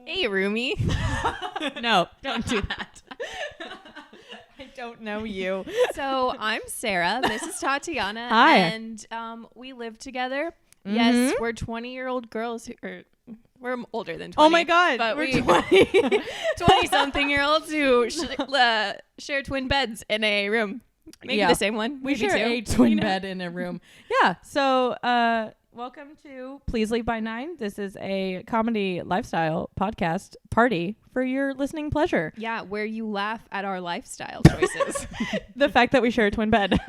Hey, roomie. No, don't do that. I don't know you. So I'm Sarah. This is Tatiana. Hi. And we live together. Mm-hmm. Yes, we're 20-year-old girls. We're older than 20. Oh my God. But we're 20-something-year-olds who share twin beds in a room. Maybe the same one. We share a twin bed in a room. Yeah. So welcome to Please Leave by 9. This is a comedy lifestyle podcast party for your listening pleasure. Yeah, where you laugh at our lifestyle choices. The fact that we share a twin bed.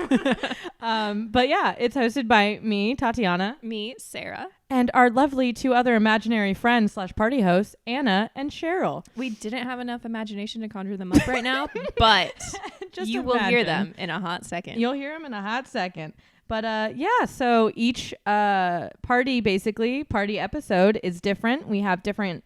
But yeah, it's hosted by me, Tatiana. Me, Sarah. And our lovely two other imaginary friends / party hosts, Anna and Cheryl. We didn't have enough imagination to conjure them up right now, but you will hear them in a hot second. You'll hear them in a hot second. But yeah, so each party episode is different. We have different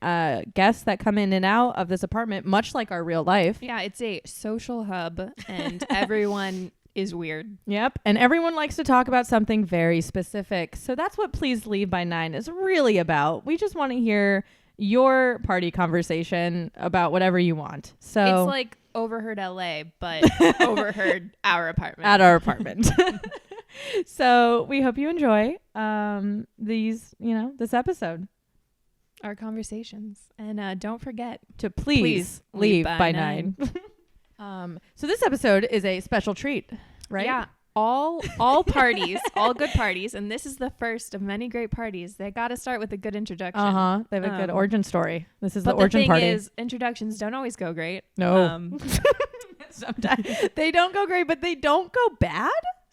guests that come in and out of this apartment, much like our real life. Yeah, it's a social hub, and everyone is weird. Yep, and everyone likes to talk about something very specific. So that's what Please Leave by 9 is really about. We just want to hear your party conversation about whatever you want. So it's like Overheard LA, but overheard our apartment. At our apartment. So we hope you enjoy this episode. Our conversations. And don't forget to please leave by 9. So this episode is a special treat, right? Yeah. All parties, all good parties, and this is the first of many great parties. They got to start with a good introduction. They have a good origin story. This is the origin party. But the thing is, introductions don't always go great. No. Sometimes they don't go great, but they don't go bad.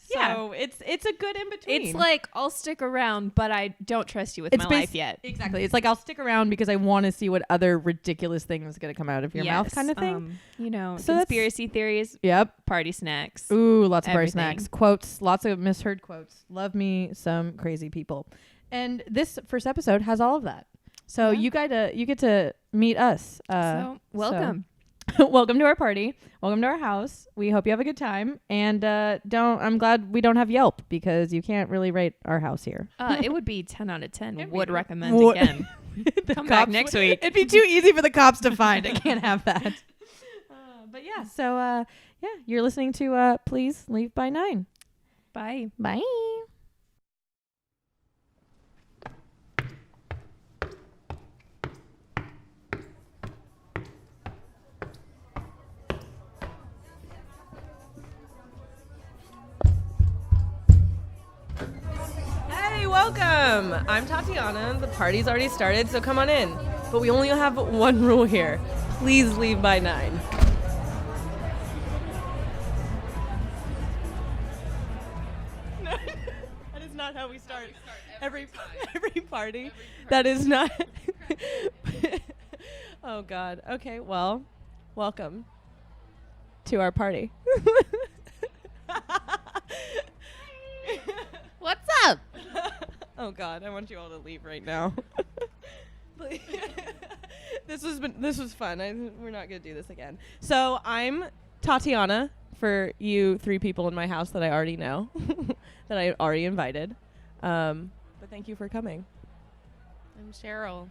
So it's a good in between. It's like, I'll stick around, but I don't trust you with my life yet. Exactly. It's like, I'll stick around because I want to see what other ridiculous thing is going to come out of your mouth kind of thing. So conspiracy theories. Yep. Party snacks. Ooh, lots of party snacks. Quotes. Lots of misheard quotes. Love me some crazy people. And this first episode has all of that. So you get to meet us. So welcome. Welcome to our party. Welcome to our house. We hope you have a good time. And I'm glad we don't have Yelp because you can't really rate our house here. It would be 10 out of 10. Would recommend again. Come back next week. It'd be too easy for the cops to find. I can't have that. But yeah, so you're listening to Please Leave by 9. Bye. Bye. Welcome. I'm Tatiana. The party's already started, so come on in. But we only have one rule here. Please leave by 9. No, that is not how we start every party. That is not. Oh, God. Okay, well, welcome to our party. What's up? Oh God, I want you all to leave right now. This was fun. We're not gonna do this again. So I'm Tatiana for you 3 people in my house that I already know, that I already invited. But thank you for coming. I'm Cheryl.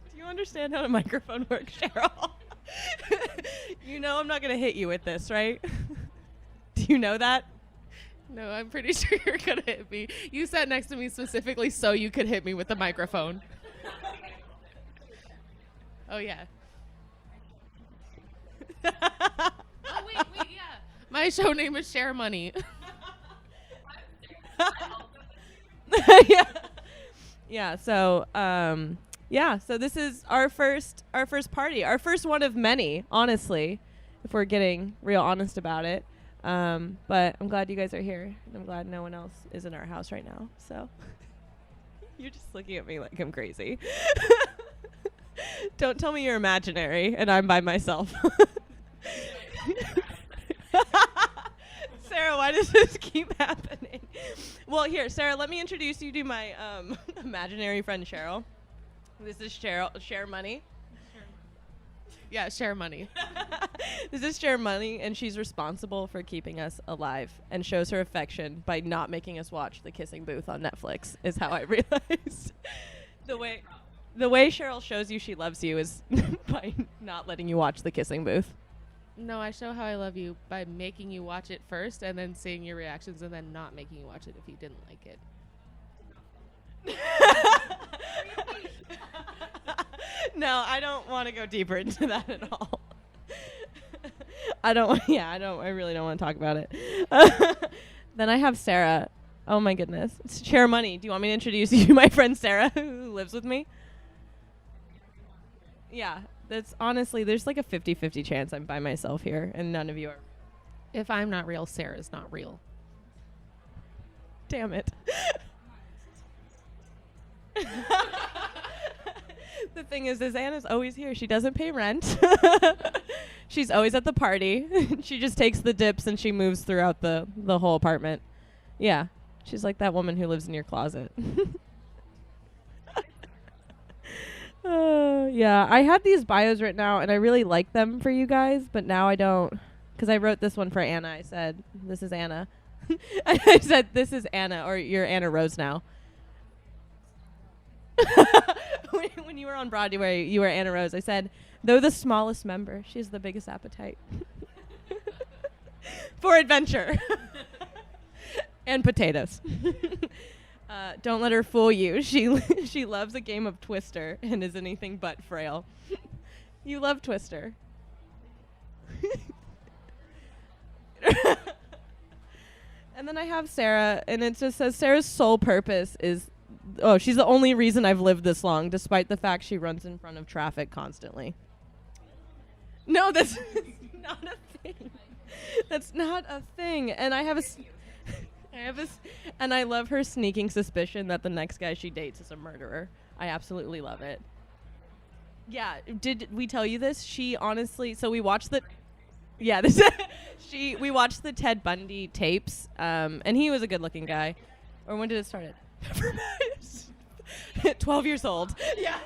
Do you understand how a microphone works, Cheryl? You know I'm not gonna hit you with this, right? Do you know that? No, I'm pretty sure you're going to hit me. You sat next to me specifically so you could hit me with the microphone. Oh, yeah. Oh, wait, yeah. My show name is Cher Money. Yeah, so this is our first party. Our first one of many, honestly, if we're getting real honest about it. But I'm glad you guys are here. And I'm glad no one else is in our house right now. So you're just looking at me like I'm crazy. Don't tell me you're imaginary and I'm by myself. Sarah, why does this keep happening? Well, here, Sarah, let me introduce you to my imaginary friend, Cheryl. This is Cheryl, Cher Money. Yeah, Cher Money. This is Cher Money, and she's responsible for keeping us alive and shows her affection by not making us watch The Kissing Booth on Netflix, is how I realized. The way Cheryl shows you she loves you is by not letting you watch the kissing booth. No, I show how I love you by making you watch it first and then seeing your reactions and then not making you watch it if you didn't like it. No, I don't want to go deeper into that at all. I really don't want to talk about it. Then I have Sarah. Oh my goodness. It's Cher Money. Do you want me to introduce you to my friend Sarah who lives with me? Yeah, that's honestly, there's like a 50-50 chance I'm by myself here and none of you are. If I'm not real, Sarah's not real. Damn it. The thing is Anna's always here. She doesn't pay rent. She's always at the party. She just takes the dips and she moves throughout the whole apartment. Yeah. She's like that woman who lives in your closet. Yeah, I had these bios written out and I really like them for you guys, but now I don't. Because I wrote this one for Anna. I said, this is Anna. I said, this is Anna, or you're Anna Rose now. When you were on Broadway, you were Anna Rose. I said, though the smallest member, she has the biggest appetite for adventure and potatoes. Don't let her fool you. She loves a game of Twister and is anything but frail. You love Twister. And then I have Sarah, and it just says Sarah's sole purpose is, she's the only reason I've lived this long, despite the fact she runs in front of traffic constantly. No, that's not a thing. That's not a thing. And and I love her sneaking suspicion that the next guy she dates is a murderer. I absolutely love it. Yeah, did we tell you this? She honestly, so we watched we watched the Ted Bundy tapes, and he was a good-looking guy. Or when did it start? 12 years old. Yeah.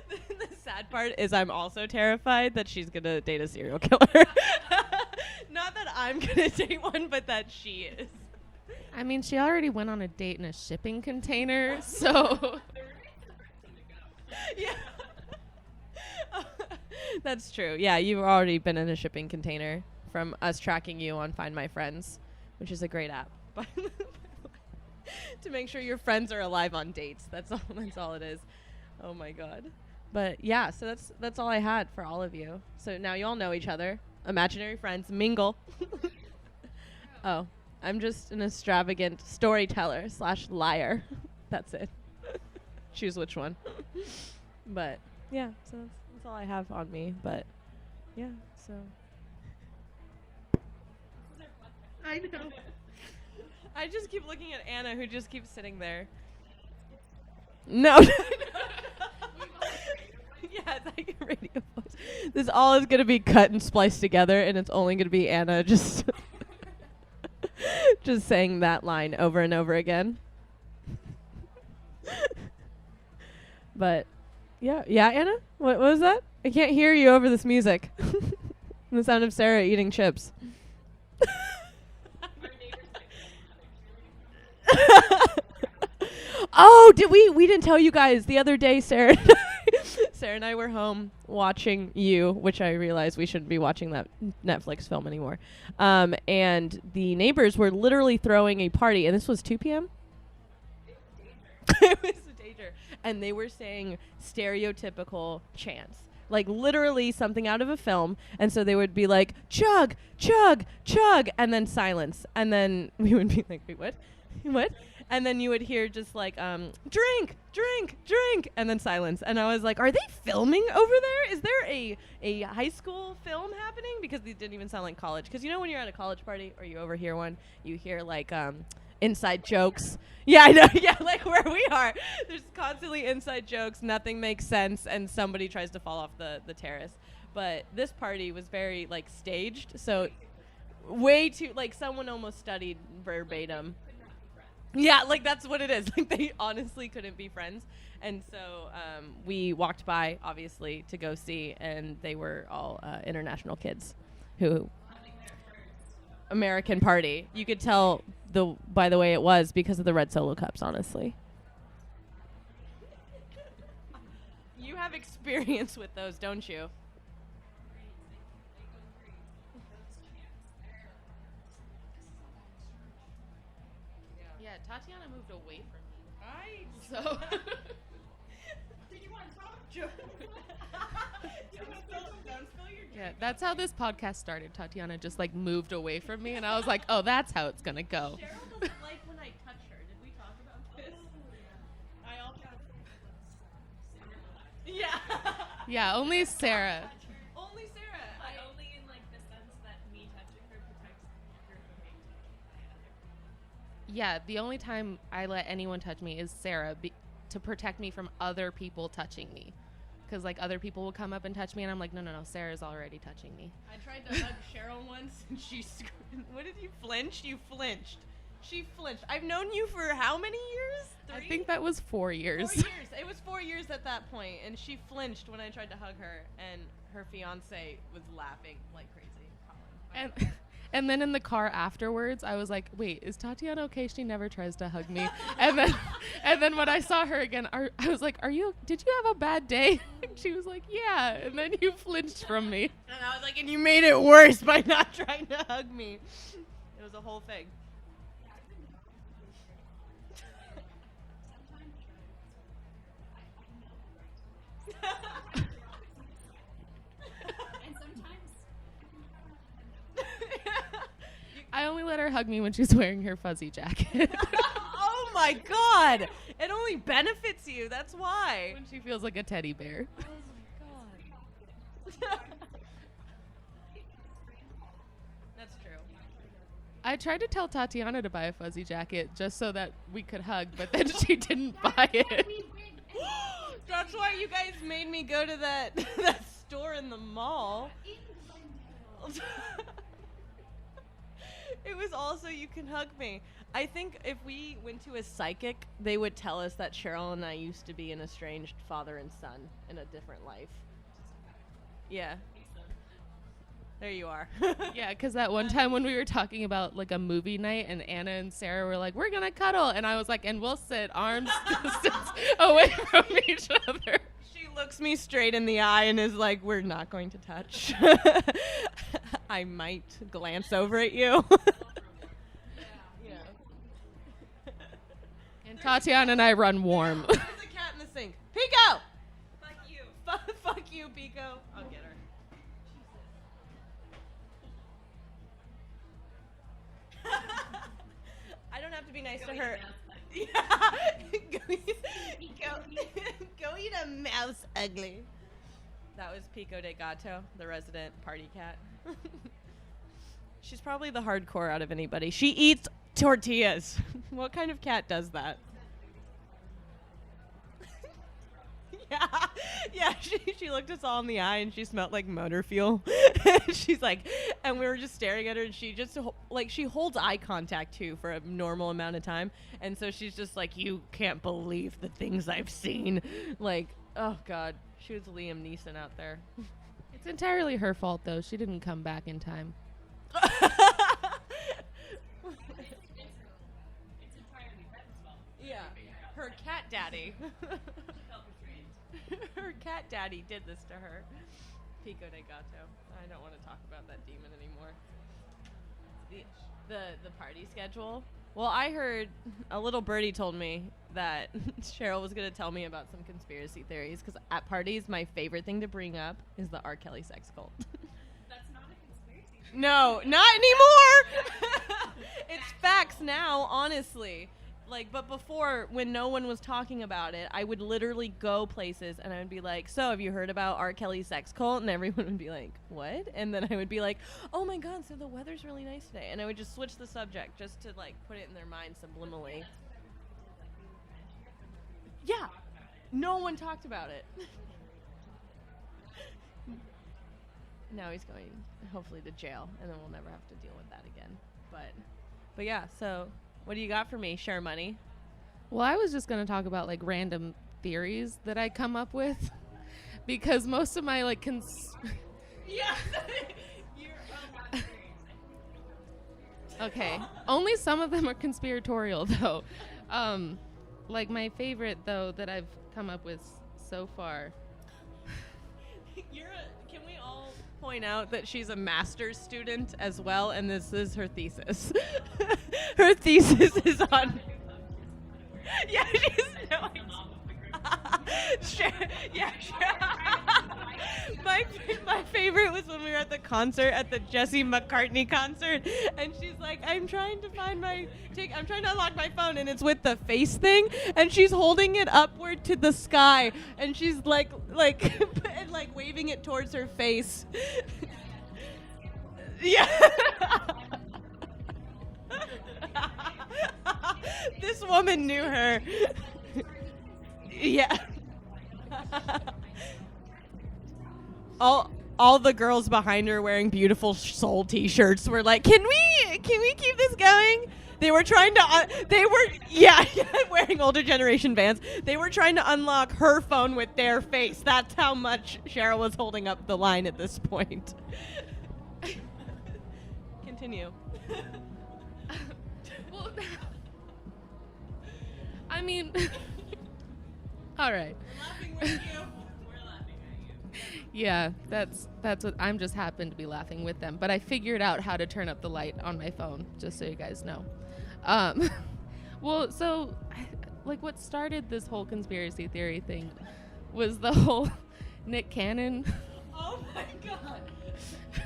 The sad part is I'm also terrified that she's going to date a serial killer. Not that I'm going to date one, but that she is. I mean, she already went on a date in a shipping container, so... Yeah. That's true. Yeah, you've already been in a shipping container from us tracking you on Find My Friends, which is a great app. To make sure your friends are alive on dates. That's all it is. Oh my god. But yeah, so that's all I had for all of you. So now you all know each other. Imaginary friends, mingle. Oh, I'm just an extravagant storyteller / liar. That's it. Choose which one. But yeah, so that's all I have on me. But yeah, so. I know. I just keep looking at Anna, who just keeps sitting there. No. Yeah, it's like a radio voice. This all is going to be cut and spliced together, and it's only going to be Anna just just saying that line over and over again. But yeah, Anna, what was that? I can't hear you over this music. The sound of Sarah eating chips. Oh, we didn't tell you guys the other day, Sarah and I were home watching You, which I realized we shouldn't be watching that Netflix film anymore. And the neighbors were literally throwing a party, and this was 2 p.m. It was a danger. And they were saying stereotypical chants. Like literally something out of a film. And so they would be like, chug, chug, chug, and then silence. And then we would be like, wait, what? What? And then you would hear just like, drink, drink, drink, and then silence. And I was like, are they filming over there? Is there a high school film happening? Because they didn't even sound like college. Because you know when you're at a college party or you overhear one, you hear like inside jokes. Yeah, I know. Yeah, like where we are. There's constantly inside jokes. Nothing makes sense. And somebody tries to fall off the terrace. But this party was very like staged. So way too, like someone almost studied verbatim. Yeah, like that's what it is. Like they honestly couldn't be friends. And so we walked by, obviously, to go see, and they were all international kids who American party. You could tell by the way it was because of the red Solo cups, honestly. You have experience with those, don't you? Yeah, Tatiana moved away from me. So Did you want to talk, Joe? yeah, that's how this podcast started. Tatiana just like moved away from me, and I was like, oh, that's how it's gonna go. Cheryl doesn't like when I touch her. Did we talk about this? I also. Yeah. Yeah, only Sarah. Only Sarah. only in like the sense that me touching her protects her from being touched by other. Yeah, the only time I let anyone touch me is Sarah to protect me from other people touching me. Because, like, other people will come up and touch me, and I'm like, no, Sarah's already touching me. I tried to hug Cheryl once, and she screamed. What did you flinch? You flinched. She flinched. I've known you for how many years? 3? I think that was 4 years. 4 years. It was 4 years at that point, and she flinched when I tried to hug her, and her fiance was laughing like crazy. And then in the car afterwards, I was like, wait, is Tatiana okay? She never tries to hug me. and then when I saw her again, I was like, did you have a bad day? And she was like, yeah. And then you flinched from me. And I was like, and you made it worse by not trying to hug me. It was a whole thing. I only let her hug me when she's wearing her fuzzy jacket. Oh my God! It only benefits you. That's why. When she feels like a teddy bear. Oh my God. That's true. I tried to tell Tatiana to buy a fuzzy jacket just so that we could hug, but then she didn't buy it. That's why you guys made me go to that store in the mall. It was also you can hug me. I think if we went to a psychic, they would tell us that Cheryl and I used to be an estranged father and son in a different life. Yeah. There you are. Yeah, because that one time when we were talking about like a movie night and Anna and Sarah were like, we're going to cuddle. And I was like, and we'll sit arms distance away from each other. She looks me straight in the eye and is like, we're not going to touch. I might glance over at you. And Tatiana and I run warm. There's a cat in the sink. Pico! Fuck you. Fuck you, Pico. I'll get her. I don't have to be nice to her. Yeah. Go eat a mouse, ugly. That was Pico de Gato, the resident party cat. She's probably the hardcore out of anybody. She eats tortillas. What kind of cat does that? Yeah. She looked us all in the eye and she smelled like motor fuel. She's like, and we were just staring at her and she just she holds eye contact too for a normal amount of time. And so she's just like, you can't believe the things I've seen. Like, oh God, she was Liam Neeson out there. It's entirely her fault, though. She didn't come back in time. Yeah, her cat daddy. Her cat daddy did this to her. Pico de Gato. I don't want to talk about that demon anymore. The party schedule. Well, I heard a little birdie told me that Cheryl was going to tell me about some conspiracy theories because at parties, my favorite thing to bring up is the R. Kelly sex cult. That's not a conspiracy. No, not anymore. It's facts now, honestly. But before, when no one was talking about it, I would literally go places and I would be like, so have you heard about R. Kelly's sex cult? And everyone would be like, what? And then I would be like, oh my God, so the weather's really nice today. And I would just switch the subject just to put it in their mind subliminally. Yeah. No one talked about it. Now he's going, hopefully, to jail, and then we'll never have to deal with that again. But yeah, so What do you got for me, Share Money? Well, I was just going to talk about like random theories that I come up with because most of my like Yeah. Okay. Only some of them are conspiratorial though. Like my favorite though that I've come up with so far. Can we all point out that she's a master's student as well, and this is her thesis. Her thesis is on. Yeah, she's no. Yeah, my favorite was when we were at the concert, at the Jesse McCartney concert, and she's like, I'm trying to unlock my phone, and it's with the face thing, and she's holding it upward to the sky, and she's like and like waving it towards her face. Yeah. This woman knew her. Yeah. All the girls behind her wearing beautiful soul t-shirts were like, can we keep this going? They were trying to wearing older generation Vans. They were trying to unlock her phone with their face. That's how much Cheryl was holding up the line at this point. Continue. Well, I mean, all right. We're laughing with you. We're laughing at you. Yeah, that's what I'm just happened to be laughing with them. But I figured out how to turn up the light on my phone, just so you guys know. Well, so like what started this whole conspiracy theory thing was the whole Nick Cannon. Oh my God.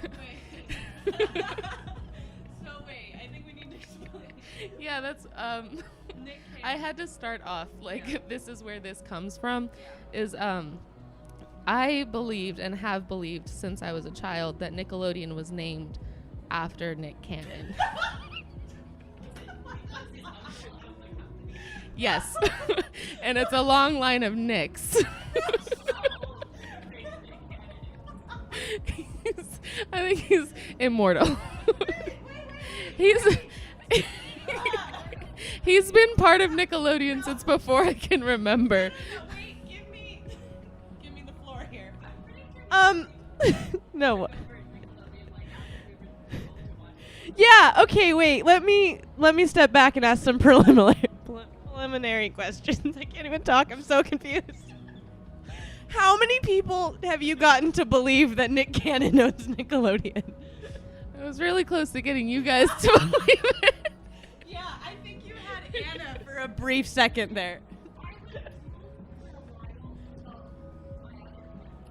Wait. So wait, I think we need to explain. Yeah, that's Nick I had to start off like this is where this comes from is I believed and have believed since I was a child that Nickelodeon was named after Nick Cannon. Yes. And it's a long line of Nicks. I think he's immortal. He's been part of Nickelodeon since before I can remember. Wait, give me the floor here. No. Yeah, okay, wait. Let me step back and ask some preliminary questions. I can't even talk. I'm so confused. How many people have you gotten to believe that Nick Cannon owns Nickelodeon? I was really close to getting you guys to believe it. Yeah, I think you had Anna for a brief second there.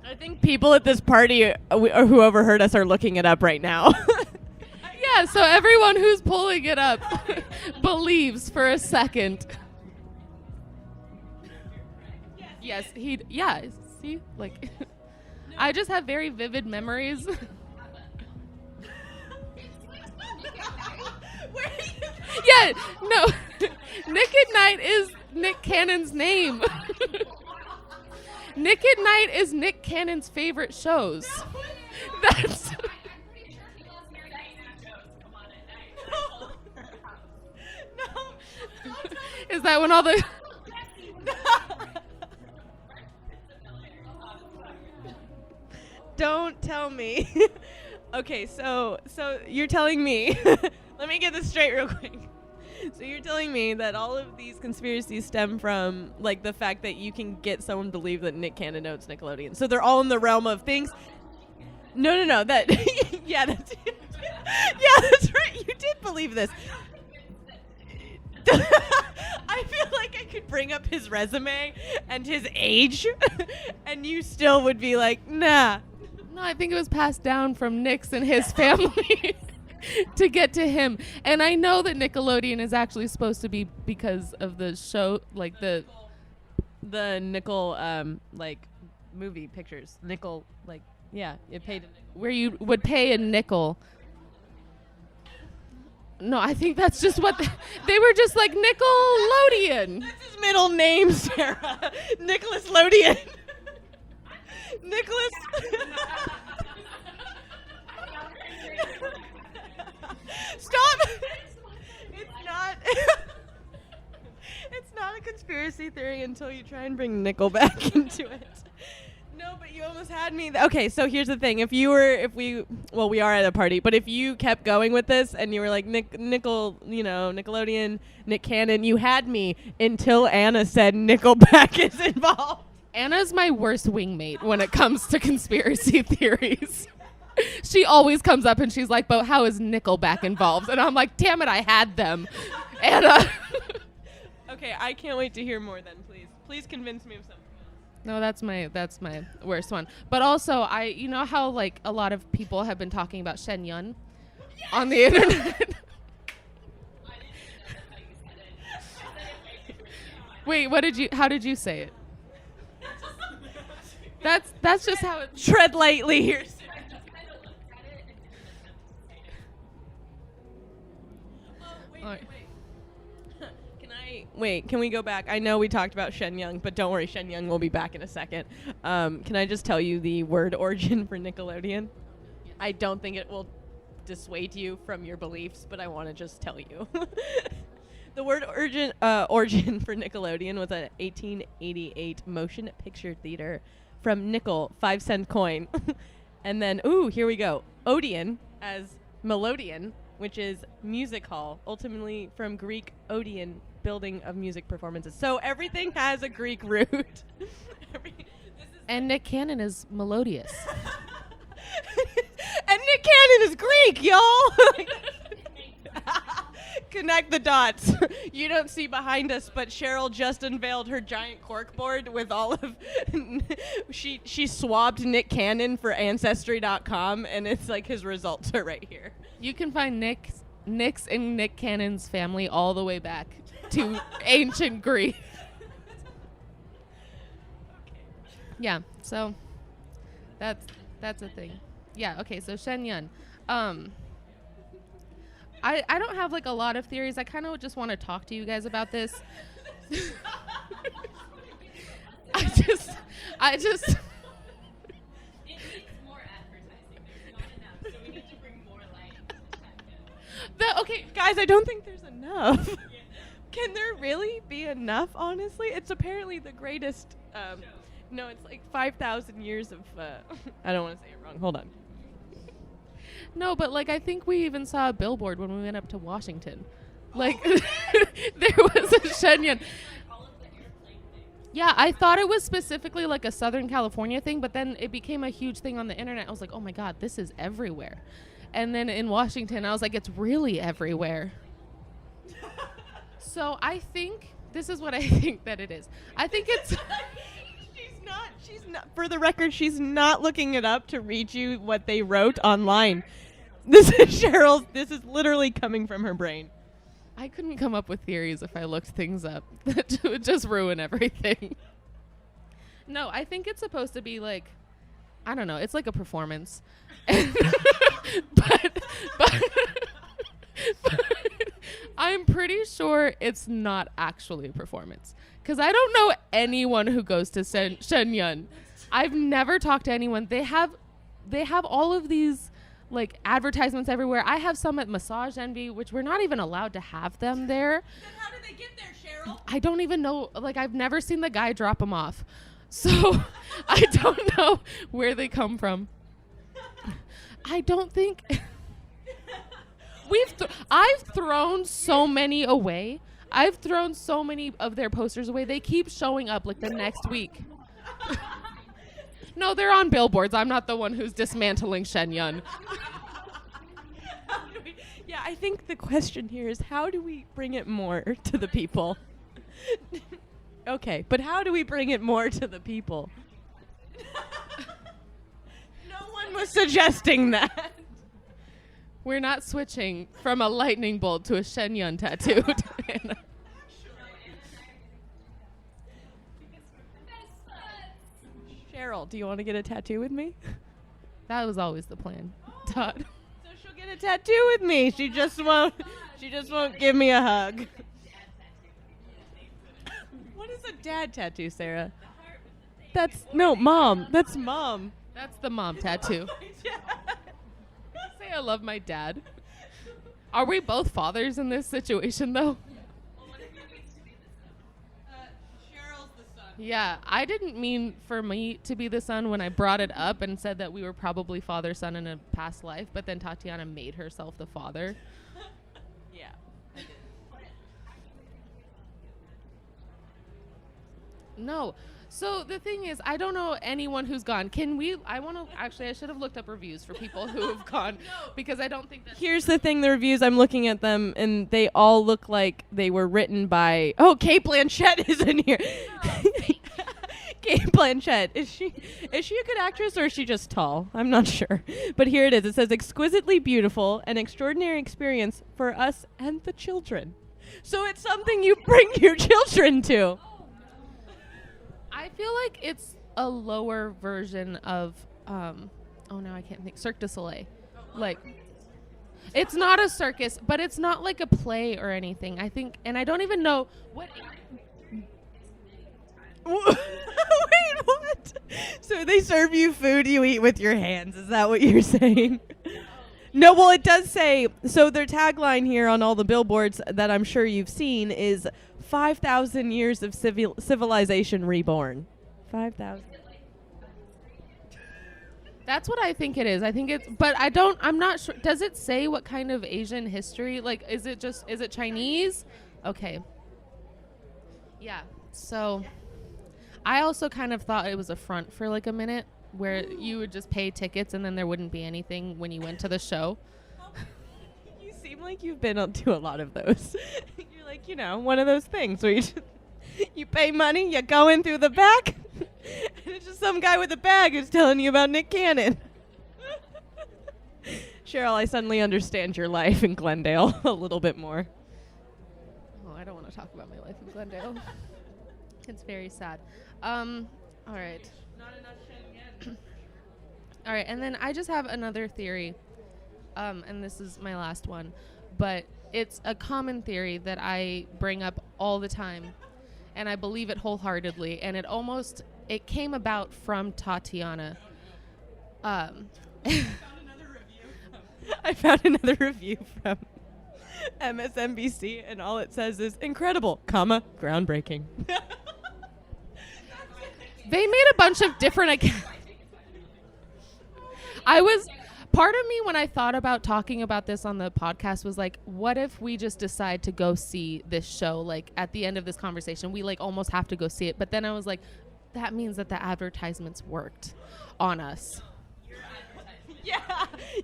I think people at this party who overheard us are looking it up right now. Yeah, so everyone who's pulling it up believes for a second. Yes, see, like, I just have very vivid memories. Yeah, no, Nick at Night is Nick Cannon's name. Nick at Night is Nick Cannon's favorite shows. That's... Is that when all the... Don't tell me. Okay, so you're telling me... Let me get this straight real quick. So you're telling me that all of these conspiracies stem from, like, the fact that you can get someone to believe that Nick Cannon owns Nickelodeon. So they're all in the realm of things... No, that... Yeah, that's... Yeah, that's right. You did believe this. I feel like I could bring up his resume and his age, and you still would be like, nah. No, I think it was passed down from Nick's and his family to get to him. And I know that Nickelodeon is actually supposed to be because of the show, like the nickel, like, movie pictures. Nickel, like, yeah, it paid a nickel. Where you would pay a nickel. No, I think that's just what they were just like Nickelodeon. That's his middle name, Sarah. Nicholas Lodian. Nicholas. Stop. It's not. conspiracy theory until you try and bring Nickelback into it. No, but you almost had me. Okay, so here's the thing. We are at a party, but if you kept going with this and you were like, Nickelodeon, Nick Cannon, you had me until Anna said Nickelback is involved. Anna's my worst wingmate when it comes to conspiracy theories. She always comes up and she's like, but how is Nickelback involved? And I'm like, damn it, I had them. Anna. Okay, I can't wait to hear more then, please. Please convince me of something. No, that's my worst one. But also, you know how like a lot of people have been talking about Shen Yun on the internet? Wait, how did you say it? That's just how it. Tread lightly here. Wait, can we go back? I know we talked about Shen Yun, but don't worry, Shen Yun will be back in a second. Can I just tell you the word origin for Nickelodeon? I don't think it will dissuade you from your beliefs, but I want to just tell you. The word origin for Nickelodeon was an 1888 motion picture theater from nickel, 5-cent coin. And then, here we go. Odeon as Melodian, which is music hall, ultimately from Greek Odeon, building of music performances. So everything has a Greek root. And Nick Cannon is melodious. And Nick Cannon is Greek, y'all. Connect the dots. You don't see behind us, but Cheryl just unveiled her giant corkboard with all of she swabbed Nick Cannon for Ancestry.com, and it's like his results are right here. You can find Nick's and Nick Cannon's family all the way back to ancient Greece. Yeah, so that's a thing. Yeah, okay, so Shen Yun. I don't have like a lot of theories. I kind of just want to talk to you guys about this. I just It needs more advertising. There's not enough, so we need to bring more light. Okay, guys, I don't think there's enough. Can there really be enough, honestly? It's apparently the greatest, no, it's like 5,000 years of, I don't want to say it wrong. Hold on. No, but like I think we even saw a billboard when we went up to Washington. Like there was a Shen Yun. Yeah, I thought it was specifically like a Southern California thing, but then it became a huge thing on the internet. I was like, oh my God, this is everywhere. And then in Washington, I was like, it's really everywhere. So I think this is what I think that it is. I think it's. She's not. For the record, she's not looking it up to read you what they wrote online. This is Cheryl's. This is literally coming from her brain. I couldn't come up with theories if I looked things up. That would just ruin everything. No, I think it's supposed to be like, I don't know. It's like a performance. but I'm pretty sure it's not actually a performance. Because I don't know anyone who goes to Shen Yun. I've never talked to anyone. They have all of these like advertisements everywhere. I have some at Massage Envy, which we're not even allowed to have them there. Then how did they get there, Cheryl? I don't even know. Like, I've never seen the guy drop them off. So I don't know where they come from. I don't think... I've thrown so many away. I've thrown so many of their posters away. They keep showing up like the next week. No, they're on billboards. I'm not the one who's dismantling Shen Yun. Yeah, I think the question here is how do we bring it more to the people? Okay, but how do we bring it more to the people? No one was suggesting that. We're not switching from a lightning bolt to a Shen Yun tattoo. Cheryl, do you want to get a tattoo with me? That was always the plan, Todd. So she'll get a tattoo with me. She just won't give me a hug. What is a dad tattoo, Sarah? That's mom. That's mom. That's the mom tattoo. Say I love my dad. Are we both fathers in this situation, though? Yeah, I didn't mean for me to be the son when I brought it up and said that we were probably father-son in a past life, but then Tatiana made herself the father. Yeah. I did. No. So the thing is, I don't know anyone who's gone. I should have looked up reviews for people who have gone because I don't think that. Here's the thing, the reviews, I'm looking at them, and they all look like they were written by... Oh, Kate Blanchett is in here. Kate Blanchett. Is she a good actress, or is she just tall? I'm not sure. But here it is. It says, exquisitely beautiful, an extraordinary experience for us and the children. So it's something you bring your children to. I feel like it's a lower version of, now I can't think, Cirque du Soleil. Like, it's not a circus, but it's not like a play or anything. I think, and I don't even know what... Wait, what? So they serve you food you eat with your hands. Is that what you're saying? No, well, it does say, so their tagline here on all the billboards that I'm sure you've seen is 5,000 years of civilization reborn. 5,000. That's what I think it is. I think it's, but I'm not sure. Does it say what kind of Asian history? Like, is it Chinese? Okay. Yeah. So I also kind of thought it was a front for like a minute where you would just pay tickets and then there wouldn't be anything when you went to the show. You seem like you've been to a lot of those. You're like, one of those things where you pay money, you go in through the back, and it's just some guy with a bag who's telling you about Nick Cannon. Cheryl, I suddenly understand your life in Glendale a little bit more. Oh, I don't want to talk about my life in Glendale. It's very sad. All right. Not enough shit again. All right, and then I just have another theory, and this is my last one, but it's a common theory that I bring up all the time, and I believe it wholeheartedly, and it came about from Tatiana. I found another review from MSNBC, and all it says is incredible, groundbreaking. They made a bunch of different part of me when I thought about talking about this on the podcast was like, what if we just decide to go see this show? Like at the end of this conversation, we like almost have to go see it. But then I was like, that means that the advertisements worked on us.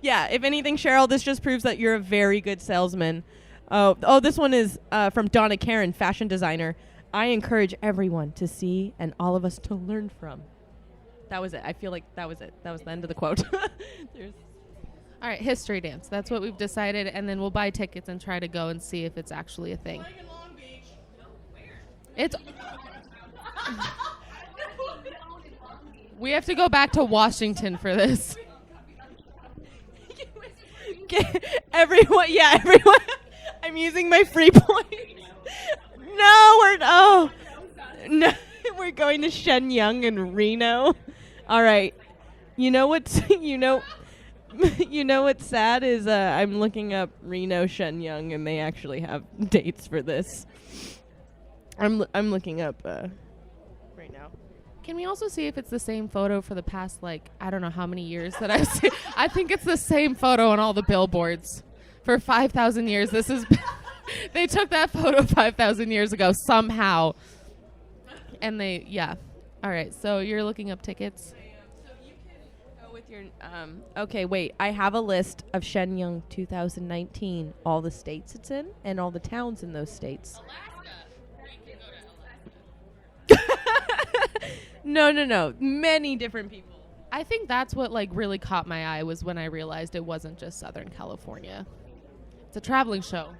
Yeah. If anything, Cheryl, this just proves that you're a very good salesman. Oh, this one is from Donna Karen, fashion designer. I encourage everyone to see and all of us to learn from. That was it. I feel like that was it. That was the end of the quote. All right, history dance. That's what we've decided, and then we'll buy tickets and try to go and see if it's actually a thing. in Long Beach. It's. We have to go back to Washington for this. Everyone. I'm using my free points. No, we're going to Shenyang in Reno. All right. You know what's sad is I'm looking up Reno Shenyang, and they actually have dates for this. I'm looking up right now. Can we also see if it's the same photo for the past, like, I don't know how many years that I've seen? I think it's the same photo on all the billboards for 5,000 years. This is... They took that photo 5,000 years ago somehow. And All right, so you're looking up tickets? So you can go with your... Okay, wait. I have a list of Shenyang 2019, all the states it's in, and all the towns in those states. Alaska. We can go to Alaska. No. Many different people. I think that's what, like, really caught my eye was when I realized it wasn't just Southern California. It's a traveling show.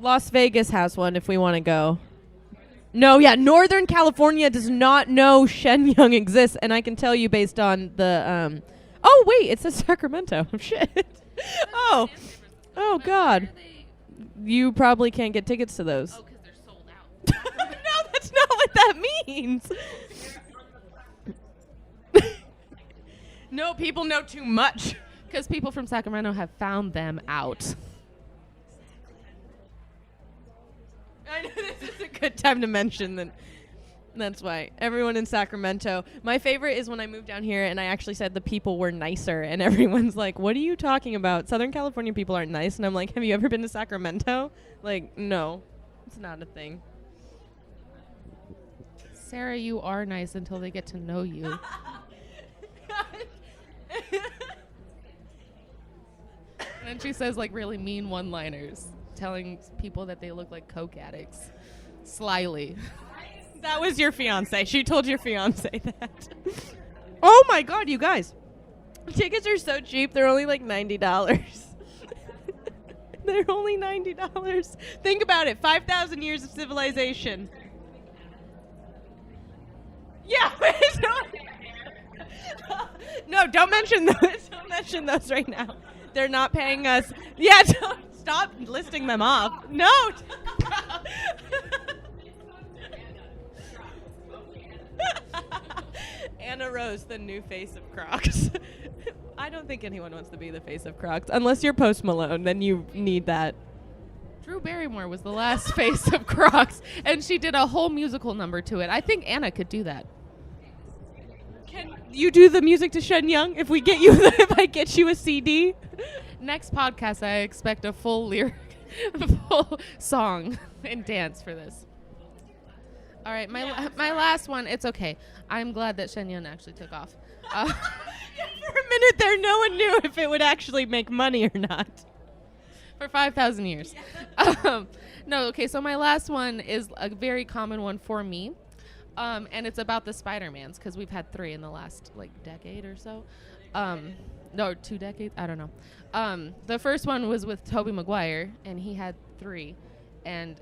Las Vegas has one if we want to go. No, yeah, Northern California does not know Shenyang exists, and I can tell you based on the, oh, wait, it says Sacramento. Shit. Oh, God. You probably can't get tickets to those. Oh, because they're sold out. No, that's not what that means. No, people know too much. Because people from Sacramento have found them out. I know this is a good time to mention that That's why. Everyone in Sacramento. My favorite is when I moved down here and I actually said the people were nicer and everyone's like, what are you talking about? Southern California people aren't nice. And I'm like, have you ever been to Sacramento? Like, no. It's not a thing. Sarah, you are nice until they get to know you. And then she says like really mean one-liners, telling people that they look like coke addicts. Slyly. That was your fiance. She told your fiance that. Oh my God, you guys. Tickets are so cheap. They're only like $90. They're only $90. Think about it. 5,000 years of civilization. Yeah. No, don't mention those. Don't mention those right now. They're not paying us. Yeah, don't stop listing them off. No. Anna Rose, the new face of Crocs. I don't think anyone wants to be the face of Crocs. Unless you're Post Malone, then you need that. Drew Barrymore was the last face of Crocs, and she did a whole musical number to it. I think Anna could do that. Can you do the music to Shen Young if we get you if I get you a CD? Next podcast, I expect a full lyric, a full song and dance for this. All right, my last one. It's okay. I'm glad that Shen Yun actually took off. For a minute there, no one knew if it would actually make money or not. For 5,000 years. No, okay, so my last one is a very common one for me. And it's about the Spider-Mans, because we've had 3 in the last, decade or so. No, 2 decades? I don't know. The first one was with Tobey Maguire, and he had 3. And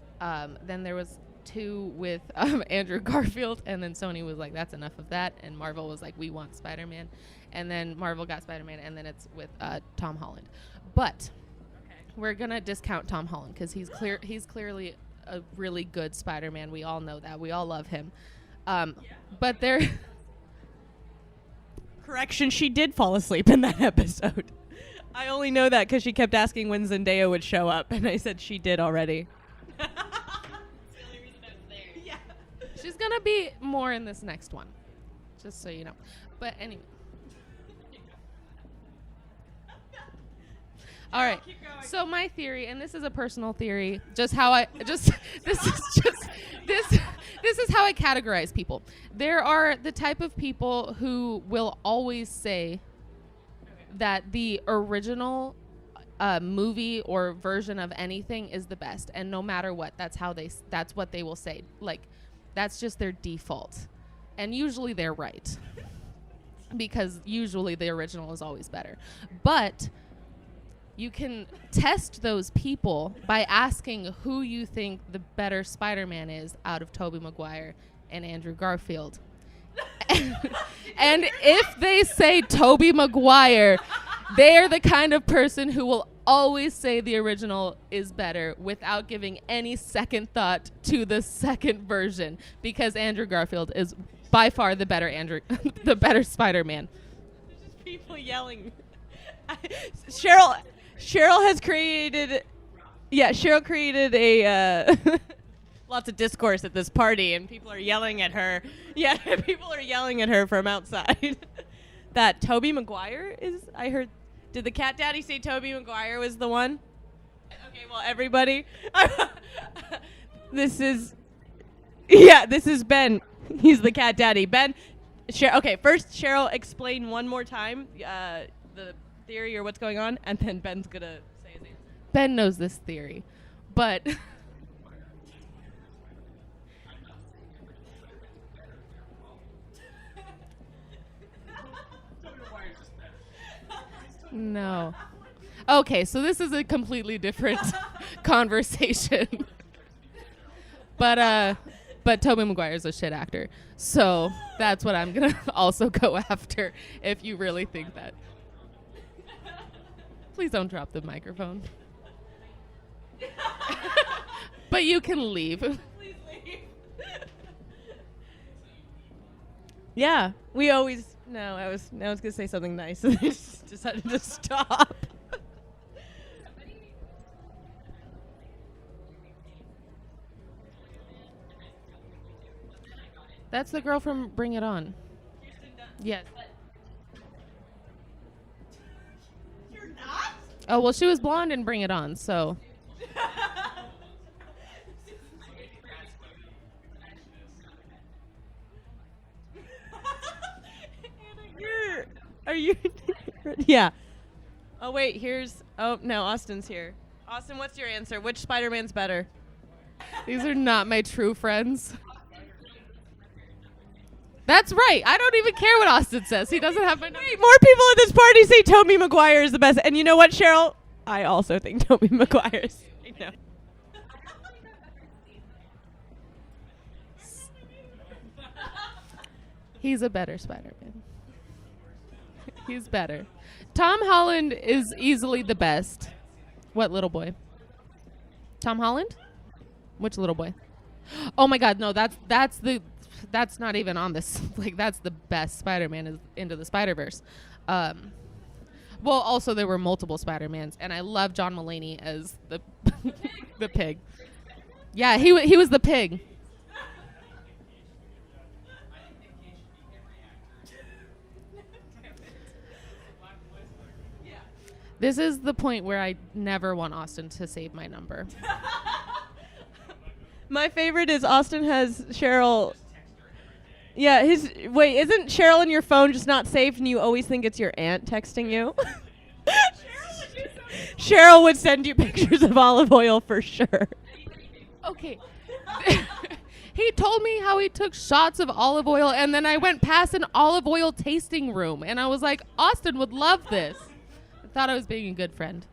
then there was 2 with Andrew Garfield, and then Sony was like, that's enough of that. And Marvel was like, we want Spider-Man. And then Marvel got Spider-Man, and then it's with Tom Holland. But we're going to discount Tom Holland, because he's clearly a really good Spider-Man. We all know that. We all love him. But there... Correction, she did fall asleep in that episode. I only know that because she kept asking when Zendaya would show up, and I said she did already. That's the only reason I was there. Yeah. She's going to be more in this next one, just so you know. But anyway. All right. So my theory, and this is a personal theory, this is how I categorize people. There are the type of people who will always say that the original movie or version of anything is the best, and no matter what, that's what they will say. Like, that's just their default, and usually they're right, because usually the original is always better. But you can test those people by asking who you think the better Spider-Man is out of Tobey Maguire and Andrew Garfield. And if they say Tobey Maguire, they're the kind of person who will always say the original is better without giving any second thought to the second version, because Andrew Garfield is by far the better the better Spider-Man. There's just people yelling. Cheryl has created, Cheryl created a, lots of discourse at this party, and people are yelling at her. Yeah, people are yelling at her from outside. That Tobey Maguire is, I heard, did the cat daddy say Tobey Maguire was the one? Okay, well, everybody. This is Ben. He's the cat daddy. Ben, okay, first, Cheryl, explain one more time the theory or what's going on, and then Ben's gonna say his answer. Ben knows this theory, but no. Okay, so this is a completely different conversation. But Tobey Maguire's a shit actor, so that's what I'm gonna also go after if you really think that. Please don't drop the microphone. But you can leave. Please leave. Yeah, we always. No, I was gonna say something nice, and I just decided to stop. That's the girl from Bring It On. Yes. You're not? Oh, well, she was blonde in Bring It On, so. Are you? Yeah. Oh, wait, oh, no, Austin's here. Austin, what's your answer? Which Spider-Man's better? These are not my true friends. That's right. I don't even care what Austin says. He doesn't have my number. Wait, more people at this party say Tobey Maguire is the best. And you know what, Cheryl? I also think Tobey Maguire is. I know. He's a better Spider-Man. He's better. Tom Holland is easily the best. What little boy? Tom Holland? Which little boy? Oh my God, no, that's not even on this. Like, that's the best Spider-Man is Into the Spider-Verse. Well, also there were multiple Spider-Mans, and I love John Mulaney as the the pig. Yeah, he was the pig. This is the point where I never want Austin to save my number. My favorite is Austin has Cheryl. Yeah, isn't Cheryl in your phone just not saved and you always think it's your aunt texting you? Cheryl would send you pictures of olive oil for sure. Okay. He told me how he took shots of olive oil, and then I went past an olive oil tasting room, and I was like, Austin would love this. I thought I was being a good friend.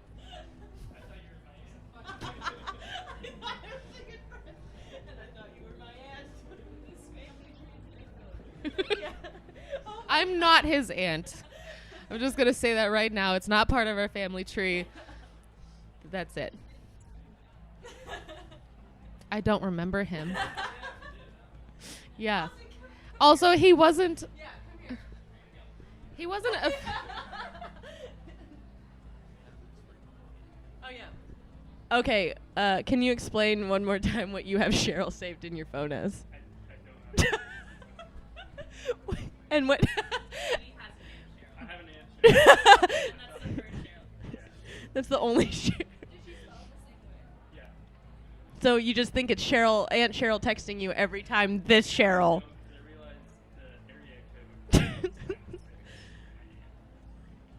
I'm not his aunt. I'm just going to say that right now. It's not part of our family tree. That's it. I don't remember him. Yeah. Also, he wasn't a... Oh, yeah. Okay, can you explain one more time what you have Cheryl saved in your phone as? I don't. And what? I have an answer. That's the only Cheryl. Yeah. So you just think it's Aunt Cheryl texting you every time this Cheryl. I realized the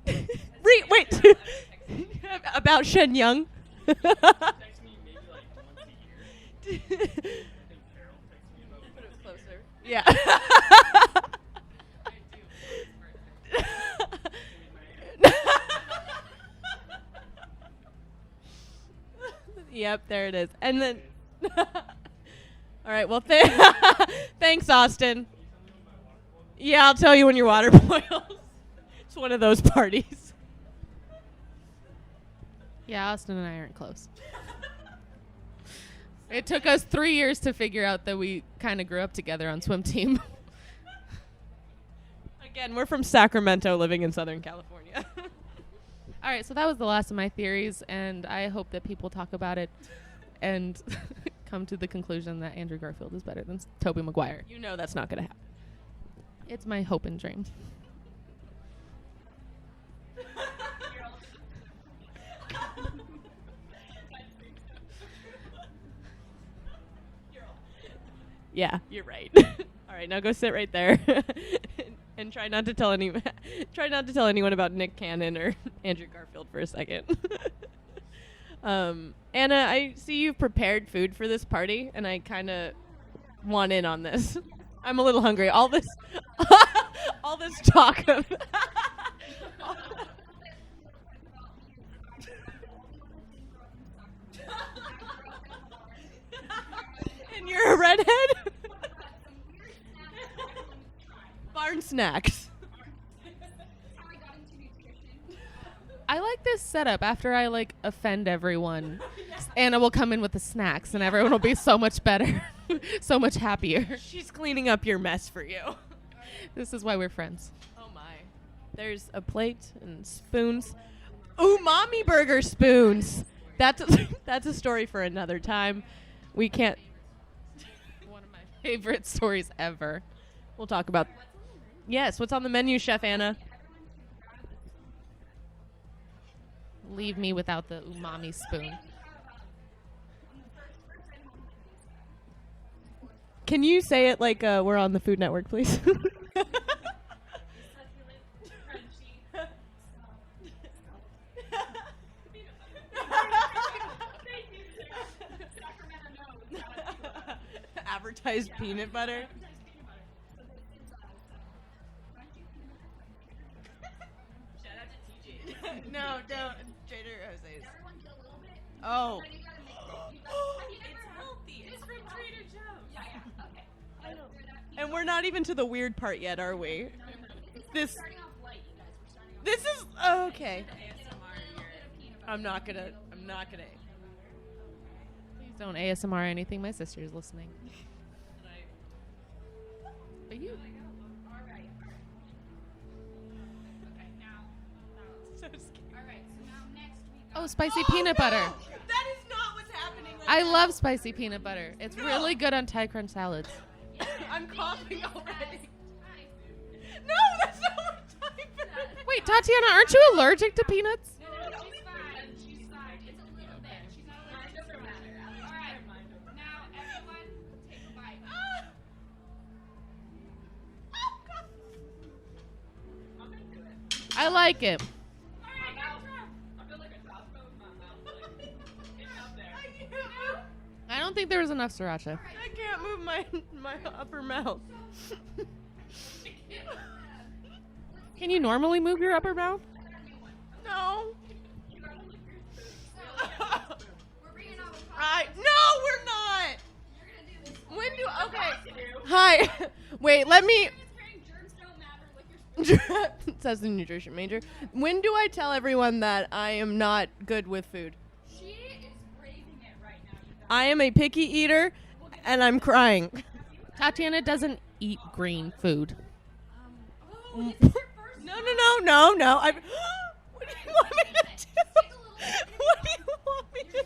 area code. Wait. About Shen Young. Text me maybe like once a year. I think Cheryl texts me about Put it once a year. closer. Yeah. Yep, there it is. And then, all right. Well, thanks, Austin. Yeah, I'll tell you when your water boils. It's one of those parties. Yeah, Austin and I aren't close. It took us 3 years to figure out that we kind of grew up together on swim team. Again, we're from Sacramento, living in Southern California. All right, so that was the last of my theories, and I hope that people talk about it and come to the conclusion that Andrew Garfield is better than Tobey Maguire. You know that's not going to happen. It's my hope and dream. Yeah, you're right. All right, now go sit right there, and try not to tell anyone about Nick Cannon or Andrew Garfield for a second. Anna, I see you've prepared food for this party, and I kind of want in on this. I'm a little hungry. All this talk of. And you're a redhead? Barn snacks. I like this setup. After I offend everyone, Anna will come in with the snacks, and everyone will be so much better, so much happier. She's cleaning up your mess for you. This is why we're friends. Oh my. There's a plate and spoons. Umami burger spoons. That's a story for another time. We can't. favorite stories ever. We'll talk about. Yes, what's on the menu, Chef Anna? Leave me without the umami spoon. Can you say it like we're on the Food Network, please? Advertised peanut butter. Shout out to TJ. No, don't. Trader Jose's. Oh. It's healthy. It's from Trader Joe's. Yeah, yeah. Okay. And we're not even to the weird part yet, are we? This. This is okay. I'm not gonna. Please don't ASMR anything. My sister's listening. Are you? Oh, spicy peanut butter. That is not what's happening. I love spicy peanut butter. It's really good on Thai crunch salads. I'm coughing already. No, that's not what I'm talking about. Wait, Tatiana, aren't you allergic to peanuts? No, she's fine. She's fine. It's a little bit. She's not allergic. It doesn't matter. All right. Now, everyone, take a bite. I like it. I feel like a Costco in my mouth. It's up there. I don't think there was enough sriracha. I can't move my upper mouth. Can you normally move your upper mouth? No. We're not. When do Hi. Wait, let me. Says the nutrition major. When do I tell everyone that I am not good with food? She is craving it right now. I am a picky eater, and I'm crying. Tatiana doesn't eat green food. No. What do you want me to do? What do you want me to do?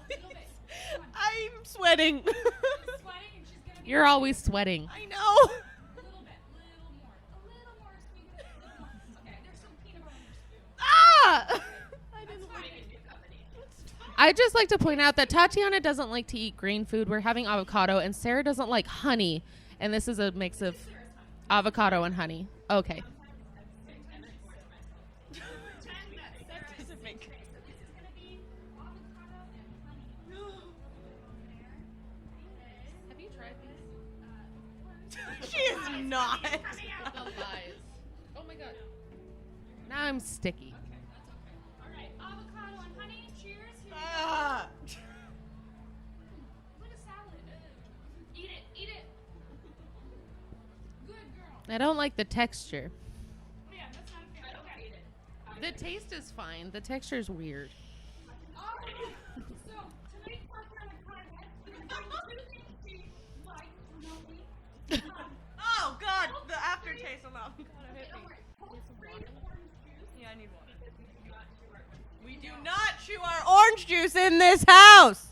Please. I'm sweating. You're always sweating. I know. Ah! I'd just like to point out that Tatiana doesn't like to eat green food. We're having avocado, and Sarah doesn't like honey. And this is a mix of avocado and honey. Okay. Have you tried these? She is not. The lies. Oh my god. Now I'm sticky. All right, avocado and honey. Cheers. Here we go. Ah. What a salad. Eat it. Eat it. Good girl. I don't like the texture. Oh, yeah, that's not a fair. Okay. Eat it. The taste is fine. The texture's weird. So, tonight's part on a podcast. We're doing two things we like remotely. Oh God, the aftertaste of avocado hit Don't me. worry. Hold straight orange juice. Yeah, I need water. We do not chew our orange juice in this house.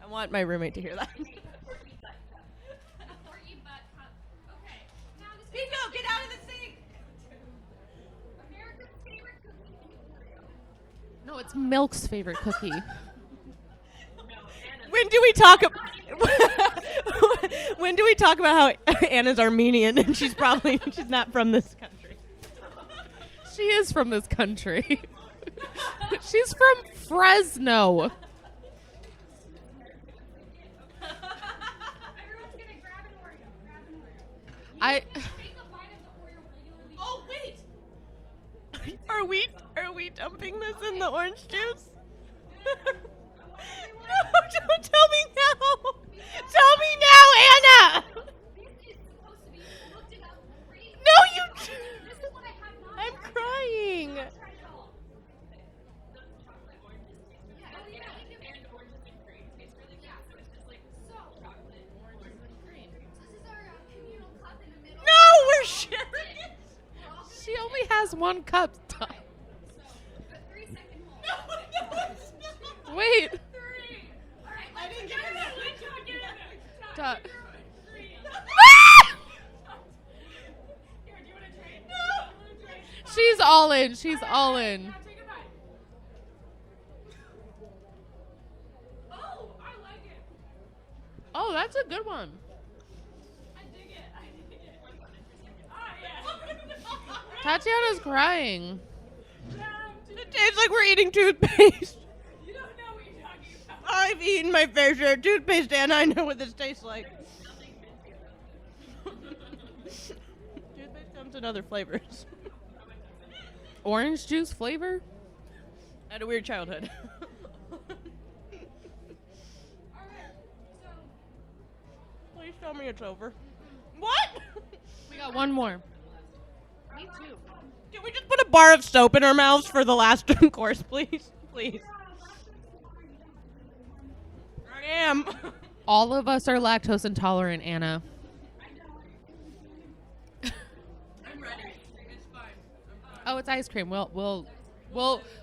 I want my roommate to hear that. Porky butt cup. Okay. Now this Pico, get out of the sink. America's favorite cookie. No, it's Milk's favorite cookie. When do we talk about when do we talk about how Anna's Armenian and she's not from this country? She is from this country. She's from Fresno. Everyone's gonna grab an Oreo. Grab an Oreo. I Take a bite of the Oreo regularly. Oh wait. Are we dumping this in the orange juice? No, don't tell me now. Tell me now, Anna. This is supposed to be. You looked it up. Read. No, you. This is what I have not I'm tried. crying. Not tried at all. The chocolate oranges taste really good. Oh, yeah. And oranges and cream taste really good. So it's just like chocolate, oranges, and cream. This is our communal cup in the middle. No, we're sharing it. she only has one cup. The 3-second hold. No, it's not. Wait. 3. All right, I didn't get it. let's go. Ta- Here, do you want to trade? No. She's all in. She's all in. Now take a bite. Oh, I like it. Oh, that's a good one. I dig it. I dig it. Oh, yeah. Tatiana's crying. It tastes like we're eating toothpaste. You don't know what you're talking about. I've eaten my fair share of toothpaste, and I know what this tastes like. Toothpaste comes in other flavors. Orange juice flavor? I had a weird childhood. Please tell me it's over. What? We got one more. Can we just put a bar of soap in our mouths for the last course, please? Please. I am. All of us are lactose intolerant, Anna. I'm ready. It's fine. Oh, it's ice cream. We'll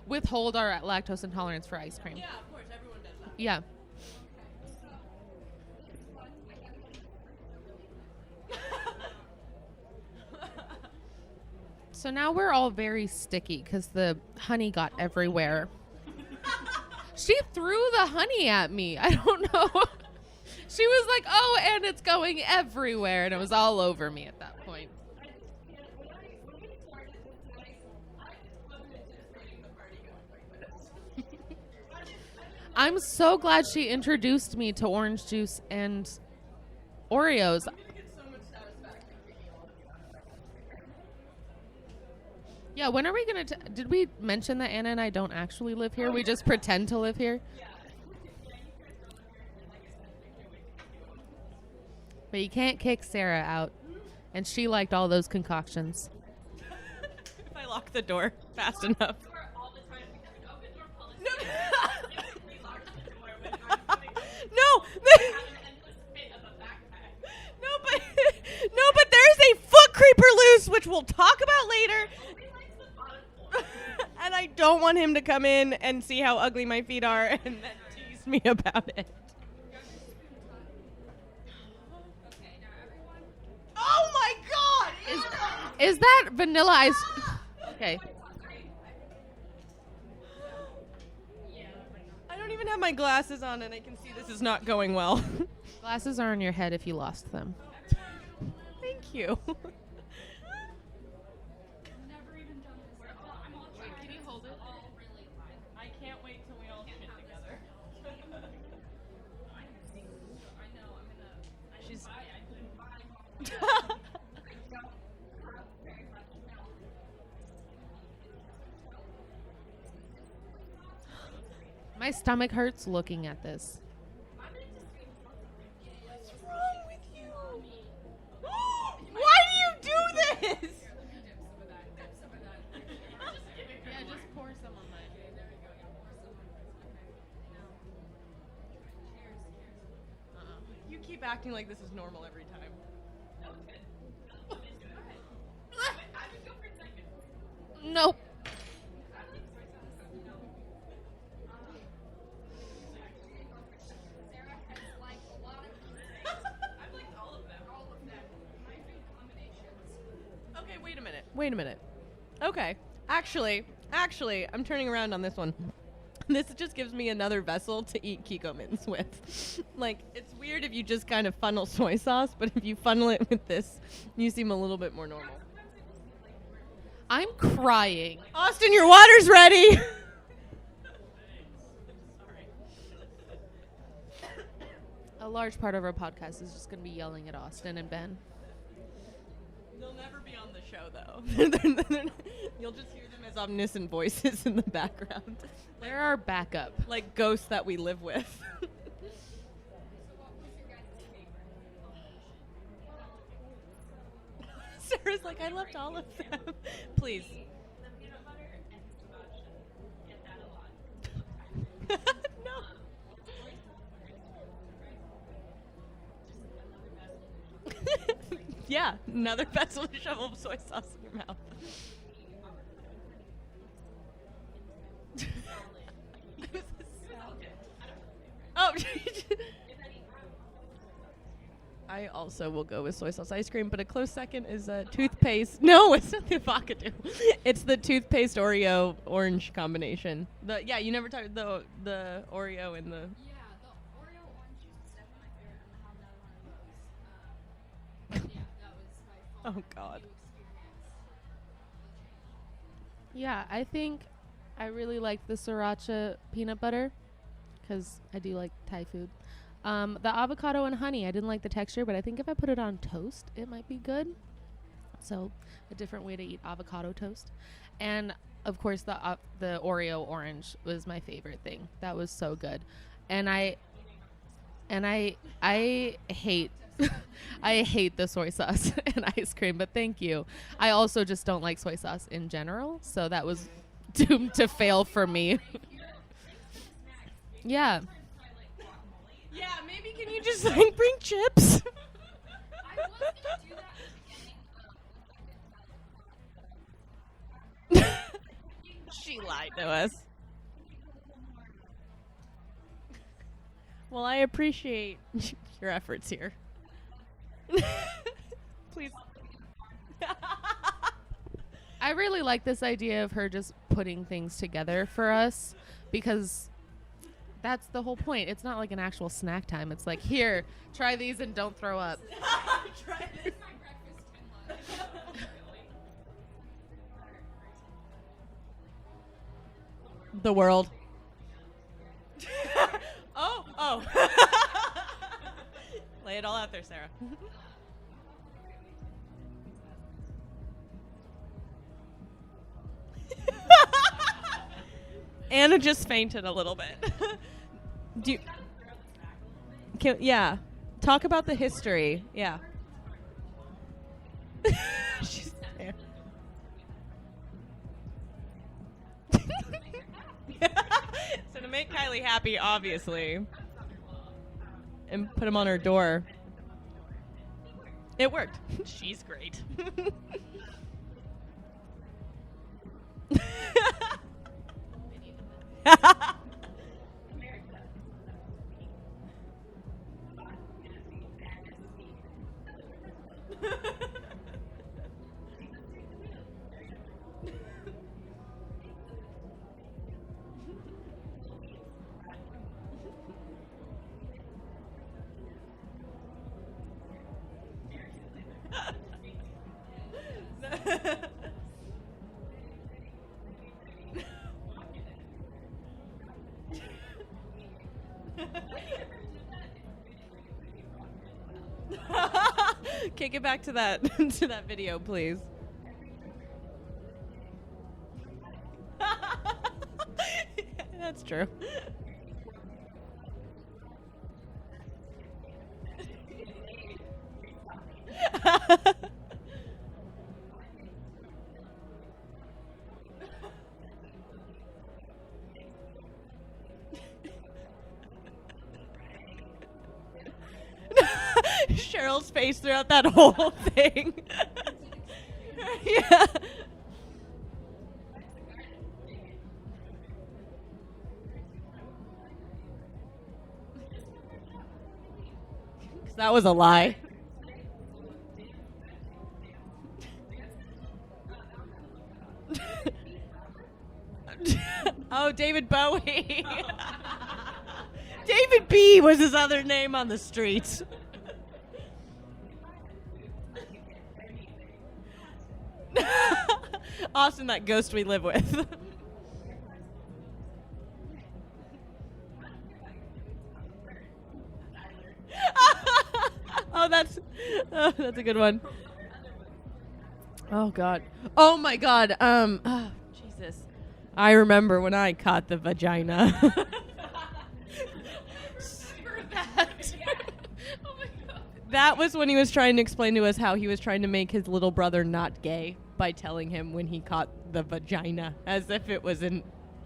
withhold our lactose intolerance for ice cream. Yeah, of course. Everyone does that. Yeah. So now we're all very sticky because the honey got everywhere. She threw the honey at me. I don't know. She was like, oh, and it's going everywhere. And it was all over me at that point. I'm so glad she introduced me to orange juice and Oreos. Yeah, when are we going to... Did we mention that Anna and I don't actually live here? We just pretend to live here? But you can't kick Sarah out. And she liked all those concoctions. If I lock the door fast enough. All the time we have an open door policy. No. We lock the door when I'm putting No. an endless fit of a backpack. No, but there's a foot creeper loose, which we'll talk about later. Only likes the bottom floor. And I don't want him to come in and see how ugly my feet are and then tease me about it. Okay, now everyone. Oh my god! Is that vanilla ice... Okay. I don't even have my glasses on and I can see this is not going well. Glasses are on your head if you lost them. Thank you. Never even done this. I'm all trying. Can you hold it? All really fine. I can't wait till we all sit together. I know. I'm gonna. She's I couldn't buy. My stomach hurts looking at this. What's wrong with you? Why do you do this? Yeah, just pour some on mine. You keep acting like this is normal every time. Nope. Okay, wait a minute. Okay, actually, I'm turning around on this one. This just gives me another vessel to eat Kiko mints with. Like, it's weird if you just kind of funnel soy sauce, but if you funnel it with this, you seem a little bit more normal. I'm crying. Austin, your water's ready. A large part of our podcast is just going to be yelling at Austin and Ben. They'll never be on the show, though. You'll just hear them as omniscient voices in the background. They're our backup. Like ghosts that we live with. Sarah's like, I loved all of them. Please. No. Yeah, another vessel to shovel soy sauce in your mouth. Oh, I also will go with soy sauce ice cream, but a close second is toothpaste. No, it's not the avocado. It's the toothpaste Oreo orange combination. You never talked the Oreo and the. Yeah, the Oreo orange juice is definitely my favorite. I don't have another one of those. Yeah, that was my fault. Oh God. New experience. Yeah, I think I really like the sriracha peanut butter because I do like Thai food. The avocado and honey, I didn't like the texture, but I think if I put it on toast, it might be good. So a different way to eat avocado toast. And of course, the Oreo orange was my favorite thing. That was so good. And I hate I hate the soy sauce and ice cream, but thank you. I also just don't like soy sauce in general, so that was doomed to fail for me. Yeah. Yeah, maybe can you just like bring chips? I was gonna do that at the beginning. She lied to us. Well, I appreciate your efforts here. Please. I really like this idea of her just putting things together for us because that's the whole point. It's not like an actual snack time. It's like, here, try these and don't throw up. Try this. The world. Oh. Lay it all out there, Sarah. Anna just fainted a little bit. Yeah. Talk about the history. Yeah. She's there. So to make Kylie happy, obviously, and put him on her door. It worked. She's great. Kick it back to that to that video, please. That's true. Cheryl's face throughout that whole thing. Yeah. That was a lie. Oh, David Bowie. David B was his other name on the streets. Austin, that ghost we live with. that's a good one. Oh God. Oh my God. Jesus. I remember when I caught the vagina. That was when he was trying to explain to us how he was trying to make his little brother not gay by telling him when he caught the vagina, as if it was an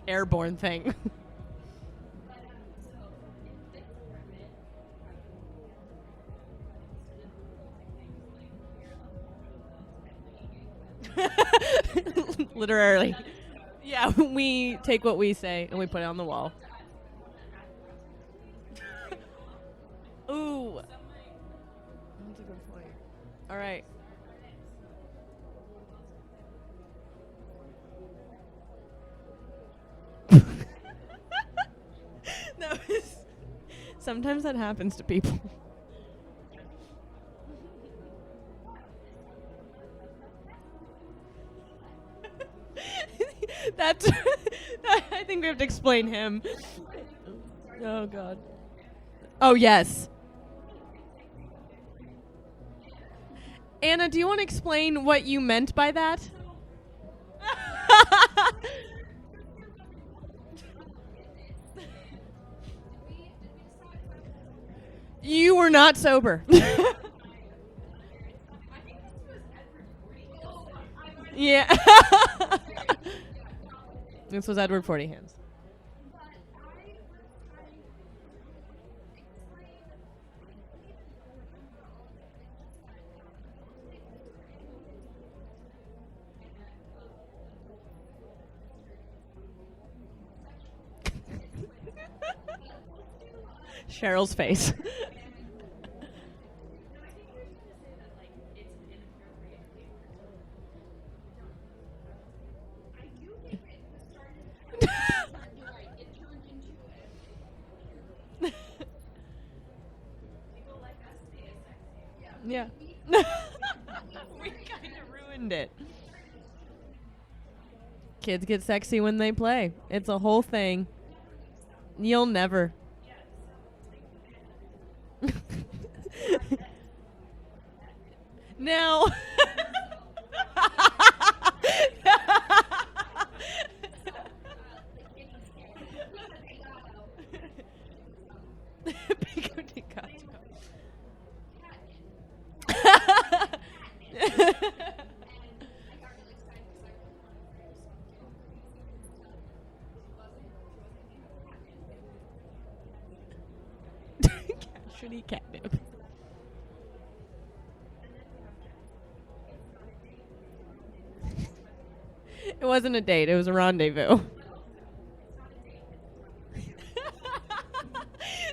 airborne thing. Literally. Yeah, we take what we say and we put it on the wall. Ooh. Sometimes that happens to people. That's. I think we have to explain him. Oh God. Oh yes. Anna, do you want to explain what you meant by that? You were not sober. Yeah. This was Edward 40 Hands. Cheryl's face. Yeah. We kind of ruined it. Kids get sexy when they play. It's a whole thing. You'll never. Now. Pico de Gallo. Should eat catnip. It wasn't a date, it was a rendezvous.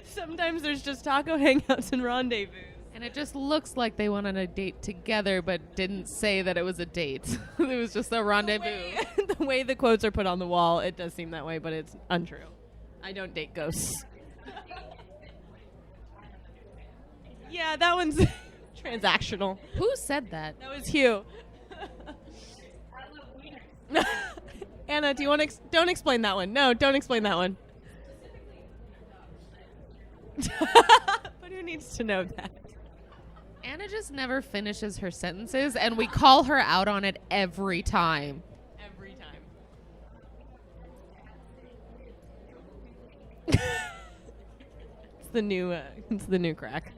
Sometimes there's just taco hangouts and rendezvous. And it just looks like they went on a date together, but didn't say that it was a date. It was just a rendezvous. The way the quotes are put on the wall, it does seem that way, but it's untrue. I don't date ghosts. Yeah, that one's transactional. Who said that? That was Hugh. Anna, do you want to don't explain that one. No, don't explain that one. But who needs to know that? Anna just never finishes her sentences, and we call her out on it every time. Every time. It's the new crack.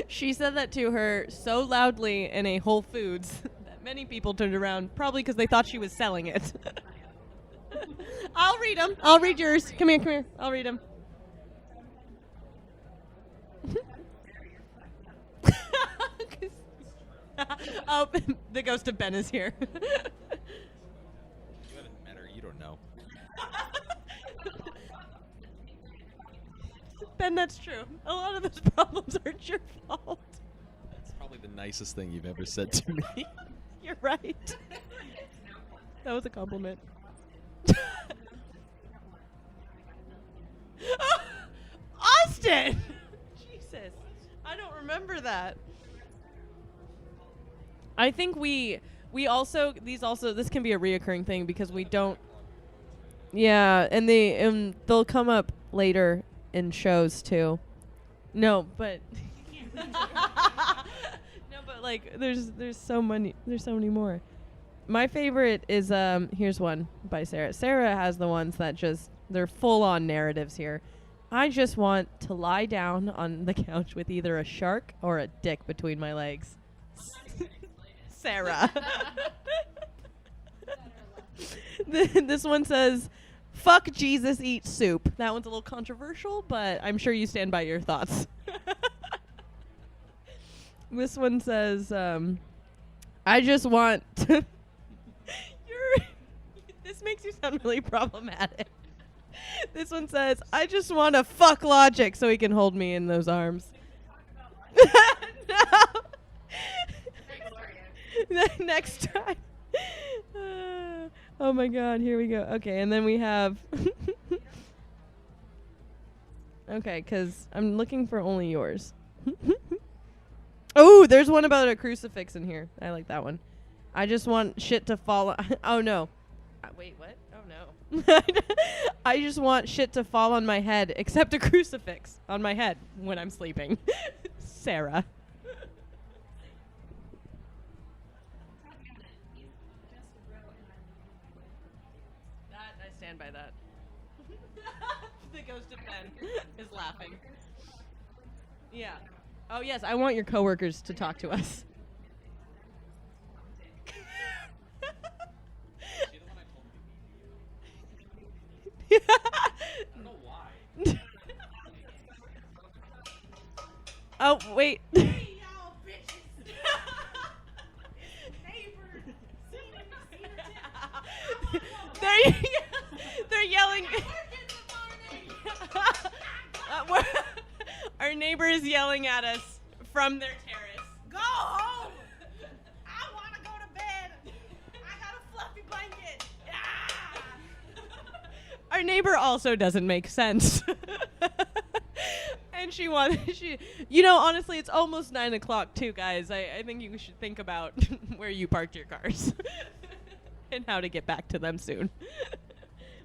She said that to her so loudly in a Whole Foods that many people turned around, probably because they thought she was selling it. I'll read them. I'll read yours. Come here. I'll read them. Oh, the ghost of Ben is here. You haven't met her. You don't know. Ben, that's true. A lot of those problems aren't your fault. That's probably the nicest thing you've ever said to me. You're right. That was a compliment. Austin! Jesus. I don't remember that. I think we also, this can be a reoccurring thing because we don't. Yeah, and they'll come up later in shows too. No, but like there's so many more. My favorite is here's one by Sarah. Sarah has the ones that they're full on narratives here. I just want to lie down on the couch with either a shark or a dick between my legs. Sarah. This one says, fuck Jesus, eat soup. That one's a little controversial, but I'm sure you stand by your thoughts. This one says, I just want to... This makes you sound really problematic. This one says, I just want to fuck Logic so he can hold me in those arms. No. Next time. Oh my god, here we go. Okay, and then we have okay, because I'm looking for only yours. Oh, there's one about a crucifix in here. I like that one. I just want shit to fall. Oh no. Wait, what? Oh no. I just want shit to fall on my head, except a crucifix on my head when I'm sleeping. Sarah. That I stand by that. The ghost of Ben is laughing. Yeah. Oh yes, I want your coworkers to talk to us. I don't know why. Oh wait. Hey, y'all bitches. They're yelling. Our neighbor is yelling at us from their terrace. Go home. I want to go to bed. I got a fluffy blanket. Ah. Our neighbor also doesn't make sense. And honestly, it's almost 9 o'clock too, guys. I think you should think about where you parked your cars and how to get back to them soon.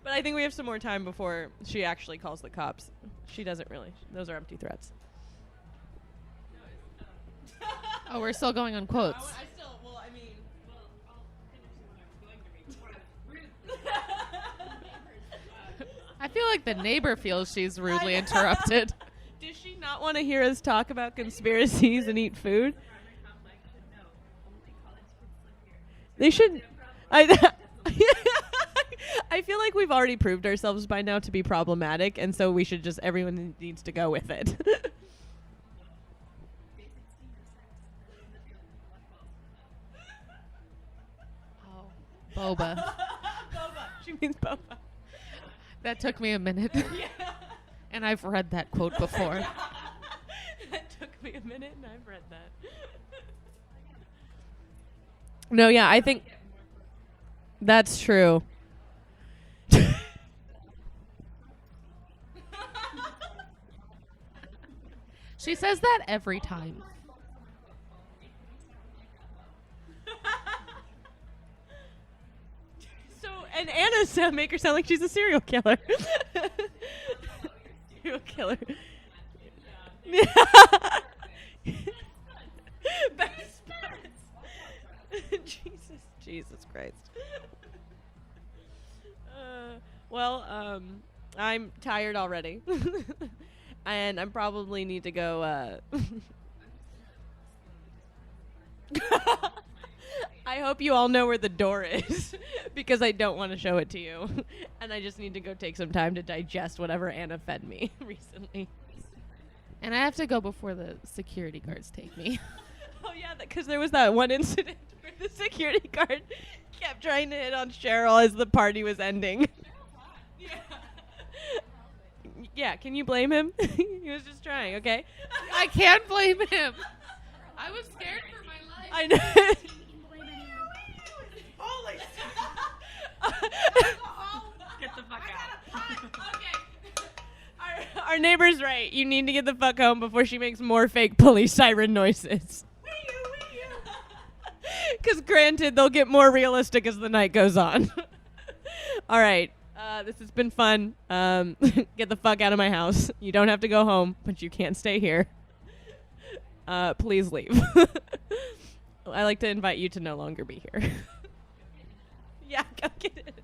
But I think we have some more time before she actually calls the cops. She doesn't really. Those are empty threats. Oh, we're still going on quotes. I feel like the neighbor feels she's rudely interrupted. Does she not want to hear us talk about conspiracies and eat food? They should. I feel like we've already proved ourselves by now to be problematic, and so we should just, everyone needs to go with it. Boba. Boba. She means boba. That took me a minute. And I've read that quote before. That took me a minute, and I've read that. No, yeah, I think that's true. She says that every time. So, and Anna make her sound like she's a serial killer. Serial killer. Best Jesus Christ. I'm tired already. And I probably need to go, I hope you all know where the door is because I don't want to show it to you. And I just need to go take some time to digest whatever Anna fed me recently. And I have to go before the security guards take me. Oh, yeah, because there was that one incident where the security guard kept trying to hit on Cheryl as the party was ending. Yeah. Yeah, can you blame him? He was just trying, okay? I can't blame him. I was scared for my life. I know. Holy Get the fuck out. Okay. Our neighbor's right. You need to get the fuck home before she makes more fake police siren noises. Because granted, they'll get more realistic as the night goes on. All right. This has been fun. Get the fuck out of my house. You don't have to go home, but you can't stay here. Please leave. I like to invite you to no longer be here. Yeah, go get it.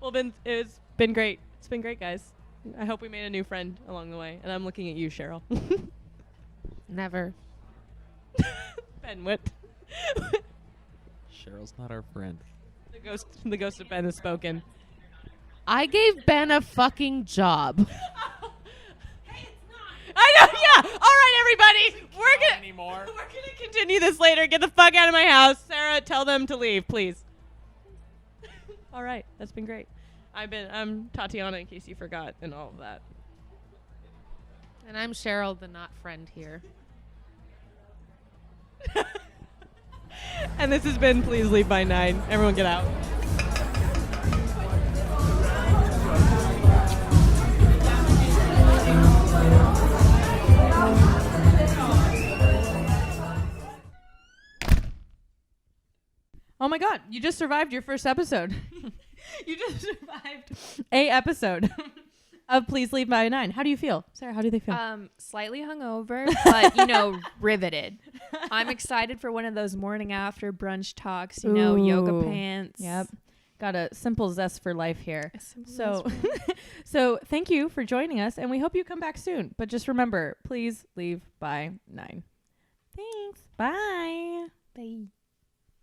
Well, it's been great. It's been great, guys. I hope we made a new friend along the way. And I'm looking at you, Cheryl. Never. Ben, what? Cheryl's not our friend. The ghost of Ben has spoken. I gave Ben a fucking job. I know, yeah. All right, everybody. Anymore. We're gonna continue this later. Get the fuck out of my house. Sarah, tell them to leave, please. All right, that's been great. I'm Tatiana, in case you forgot, and all of that. And I'm Cheryl, the not friend here. And this has been Please Leave by 9. Everyone get out. Oh my God, you just survived your first episode. You just survived a episode of Please Leave by 9. How do you feel? Sarah, how do they feel? Slightly hungover, but riveted. I'm excited for one of those morning after brunch talks, yoga Ooh. pants. Yep. Got a simple zest for life here. A simple So, zest so thank you for joining us, and we hope you come back soon. But just remember, please leave by 9. Thanks. Bye. Bye.